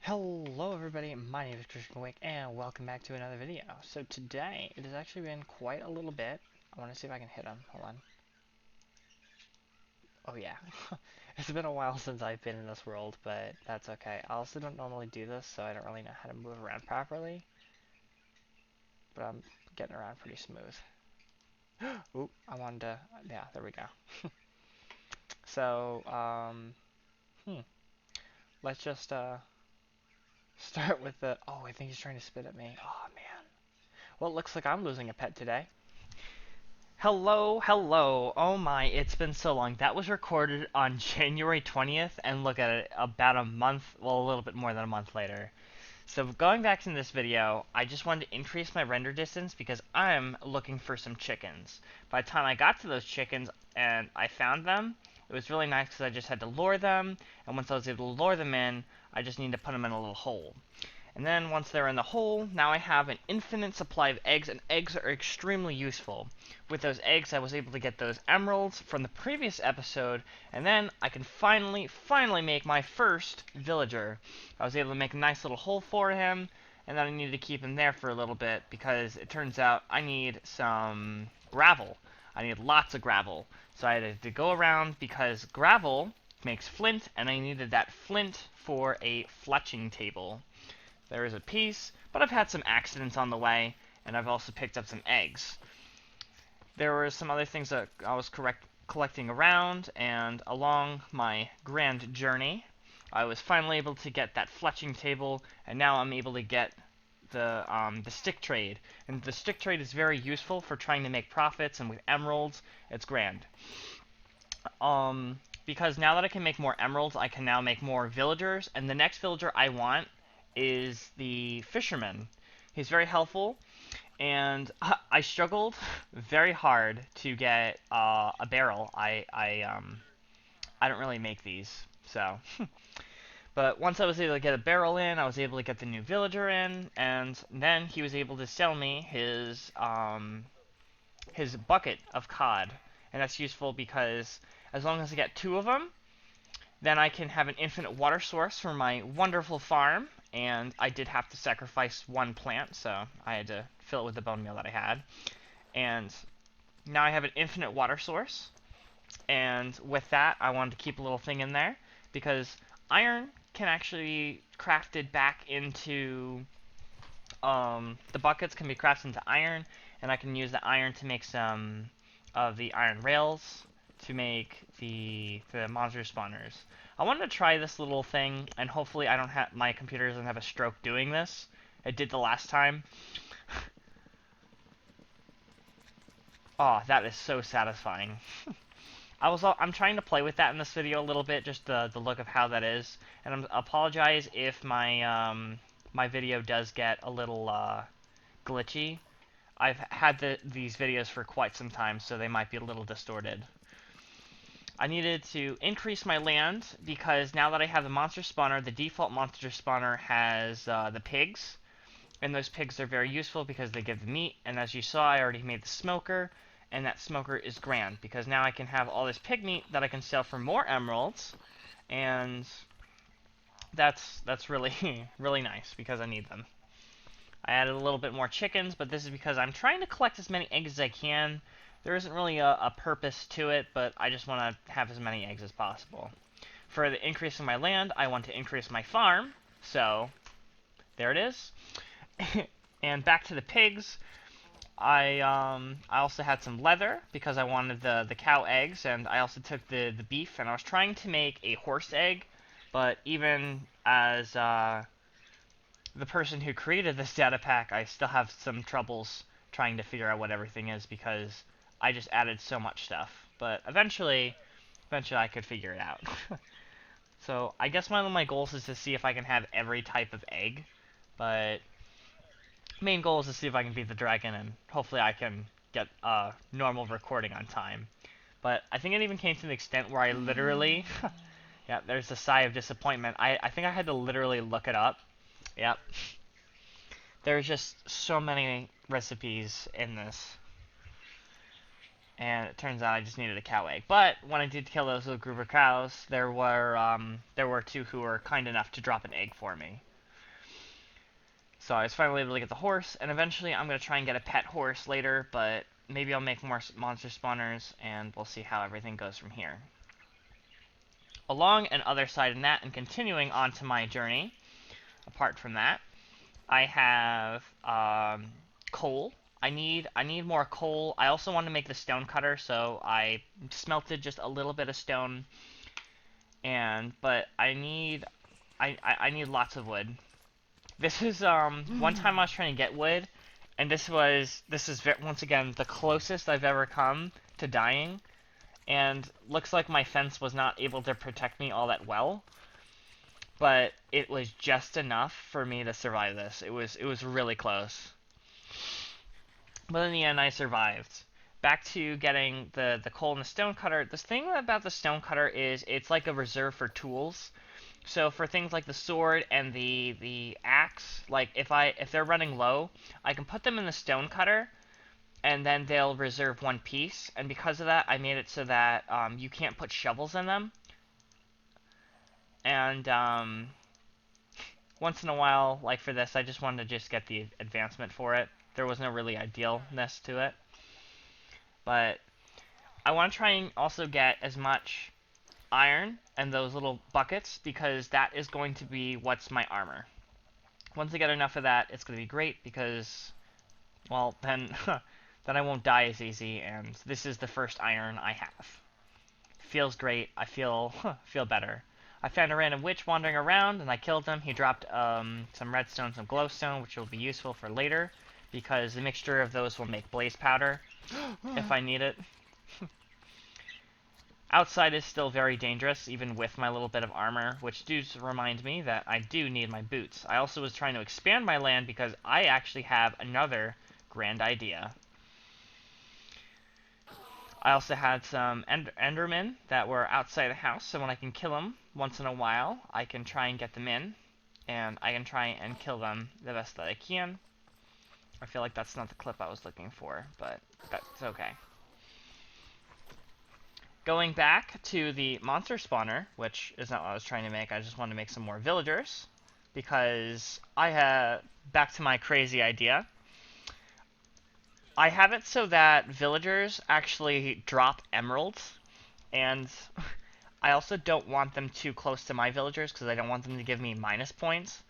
Hello everybody, my name is Christian Wick and welcome back to another video. So today, it has actually been quite a little bit. I want to see if I can hit him. Hold on. Oh yeah. It's been a while since I've been in this world, but that's okay. I also don't normally do this, so I don't really know how to move around properly. But I'm getting around pretty smooth. Oop, I wanted to... Yeah, there we go. So, let's just, start with the... Oh, I think he's trying to spit at me. Oh, man. Well, it looks like I'm losing a pet today. Hello, hello. Oh my, it's been so long. That was recorded on January 20th, and look at it, about a month, well, a little bit more than a month later. So going back to this video, I just wanted to increase my render distance because I'm looking for some chickens. By the time I got to those chickens and I found them, it was really nice because I just had to lure them, and once I was able to lure them in, I just needed to put them in a little hole. And then once they're in the hole, now I have an infinite supply of eggs, and eggs are extremely useful. With those eggs, I was able to get those emeralds from the previous episode, and then I can finally make my first villager. I was able to make a nice little hole for him, and then I needed to keep him there for a little bit, because it turns out I need some gravel. I need lots of gravel. So I had to go around, because gravel makes flint, and I needed that flint for a fletching table. There is a piece, but I've had some accidents on the way, and I've also picked up some eggs. There were some other things that I was collecting around, and along my grand journey, I was finally able to get that fletching table, and now I'm able to get the stick trade. And the stick trade is very useful for trying to make profits, and with emeralds, it's grand. Because now that I can make more emeralds, I can now make more villagers, and the next villager I want is the fisherman. He's very helpful, and I struggled very hard to get a barrel. I don't really make these, so. But once I was able to get a barrel in, I was able to get the new villager in, and then he was able to sell me his bucket of cod, and that's useful because as long as I get two of them, then I can have an infinite water source for my wonderful farm, and I did have to sacrifice one plant, so I had to fill it with the bone meal that I had. And now I have an infinite water source, and with that, I wanted to keep a little thing in there, because iron can actually be crafted back into... the buckets can be crafted into iron, and I can use the iron to make some of the iron rails to make the monster spawners. I wanted to try this little thing, and hopefully I don't have my computer doesn't have a stroke doing this. It did the last time. Oh, that is so satisfying. I'm trying to play with that in this video a little bit, just the look of how that is, and I apologize if my video does get a little glitchy. I've had these videos for quite some time, so they might be a little distorted. I needed to increase my land because now that I have the monster spawner, the default monster spawner has the pigs, and those pigs are very useful because they give the meat, and as you saw, I already made the smoker, and that smoker is grand because now I can have all this pig meat that I can sell for more emeralds, and that's really really nice because I need them. I added a little bit more chickens, but this is because I'm trying to collect as many eggs as I can. There isn't really a purpose to it, but I just want to have as many eggs as possible. For the increase in my land, I want to increase my farm, so there it is. And back to the pigs, I also had some leather because I wanted the cow eggs, and I also took the beef, and I was trying to make a horse egg, but even as the person who created this data pack, I still have some troubles trying to figure out what everything is because I just added so much stuff. But eventually I could figure it out. So I guess one of my goals is to see if I can have every type of egg, but main goal is to see if I can beat the dragon, and hopefully I can get a normal recording on time. But I think it even came to the extent where I literally, yeah, there's a sigh of disappointment. I think I had to literally look it up. Yep. There's just so many recipes in this. And it turns out I just needed a cow egg. But when I did kill those little group of cows, there were two who were kind enough to drop an egg for me. So I was finally able to get the horse, and eventually I'm going to try and get a pet horse later, but maybe I'll make more monster spawners, and we'll see how everything goes from here. Along and other side of that, and continuing on to my journey, apart from that, I have coal. I need more coal. I also want to make the stone cutter, so I smelted just a little bit of stone, but I need lots of wood. This is one time I was trying to get wood, and this is once again the closest I've ever come to dying, and looks like my fence was not able to protect me all that well, but it was just enough for me to survive this. It was really close, but in the end I survived. Back to getting the coal and the stone cutter. The thing about the stone cutter is it's like a reserve for tools. So for things like the sword and the axe, like if they're running low, I can put them in the stone cutter, and then they'll reserve one piece. And because of that, I made it so that you can't put shovels in them. And once in a while, like for this, I just wanted to just get the advancement for it. There was no really idealness to it, but I want to try and also get as much iron and those little buckets, because that is going to be what's my armor. Once I get enough of that, it's going to be great, because, well, then then I won't die as easy, and this is the first iron I have. Feels great. I feel feel better. I found a random witch wandering around, and I killed him. He dropped some redstone, some glowstone, which will be useful for later, because the mixture of those will make blaze powder if I need it. Outside is still very dangerous, even with my little bit of armor, which does remind me that I do need my boots. I also was trying to expand my land because I actually have another grand idea. I also had some endermen that were outside the house, so when I can kill them once in a while, I can try and get them in, and I can try and kill them the best that I can. I feel like that's not the clip I was looking for, but that's okay. Going back to the monster spawner, which is not what I was trying to make, I just wanted to make some more villagers, because I have, back to my crazy idea, I have it so that villagers actually drop emeralds, and I also don't want them too close to my villagers, because I don't want them to give me minus points.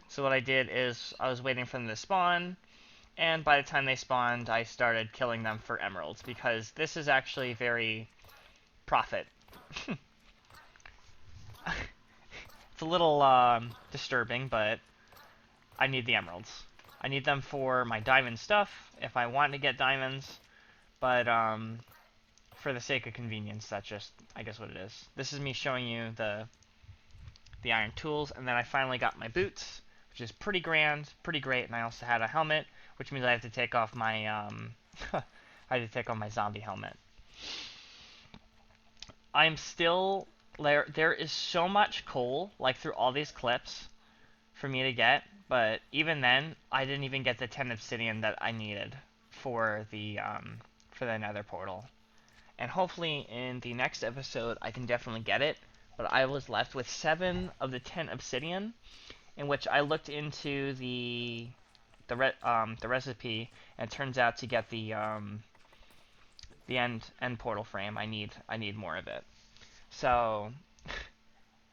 So what I did is, I was waiting for them to spawn, and by the time they spawned, I started killing them for emeralds, because this is actually very profit. It's a little disturbing, but I need the emeralds. I need them for my diamond stuff, if I want to get diamonds, but for the sake of convenience, that's just, I guess, what it is. This is me showing you the iron tools, and then I finally got my boots, which is pretty grand, pretty great, and I also had a helmet, which means I have to take off my, I have to take off my zombie helmet. I'm still, there is so much coal, like, through all these clips for me to get, but even then, I didn't even get the 10 obsidian that I needed for the nether portal. And hopefully in the next episode, I can definitely get it, but I was left with 7 of the 10 obsidian, in which I looked into the recipe, and it turns out to get the end portal frame, I need more of it. So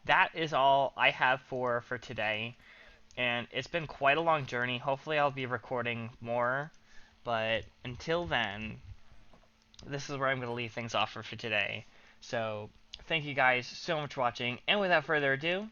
that is all I have for today, and it's been quite a long journey. Hopefully I'll be recording more, but until then, this is where I'm going to leave things off for today. So thank you guys so much for watching, and without further ado,